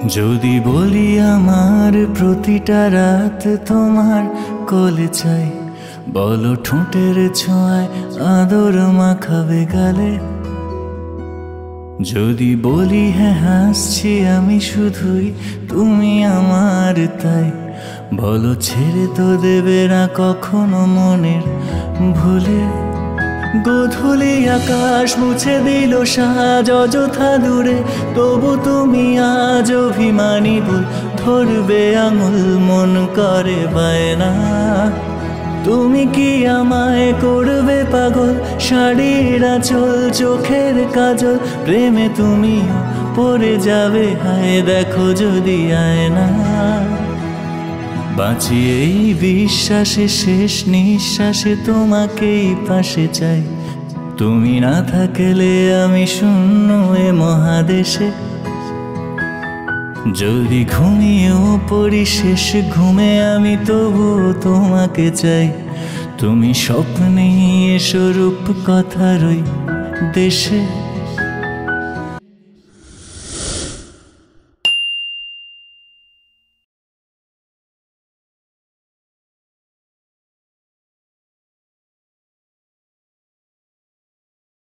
যদি বলি আমার প্রতিটা রাত তোমার কোলে চাই, বলো ঠোঁটের ছোঁয়ায় আদর মাখাবে গালে। যদি বলি হ্যাঁ হাসছি আমি শুধুই, তুমি আমার তাই, বলো ছেড়ে তো দেবে না কখনো মনের ভুলে। গোধূলি আকাশ মুছে দিল সাজ অযথা দূরে, তবু তুমি আজ অভিমানী ভুল ধরবে আঙুল, মন করে বায়না। তুমি কি আমায় করবে পাগল, শাড়ির আঁচল চোখের কাজল, প্রেমে তুমিও পড়ে যাবে হায় দেখো যদি আয়না। বাঁচি এই বিশ্বাসে শেষ নিঃশ্বাসে তোমাকেই পাশে চাই, তুমি না থাকলে আমি শূন্য এ মহাদেশে। যদি ঘুমিয়েও পড়ি শেষ ঘুমে আমি তবুও তোমাকে চাই, তুমি স্বপ্নে এসো রূপ কথার ওই দেশে।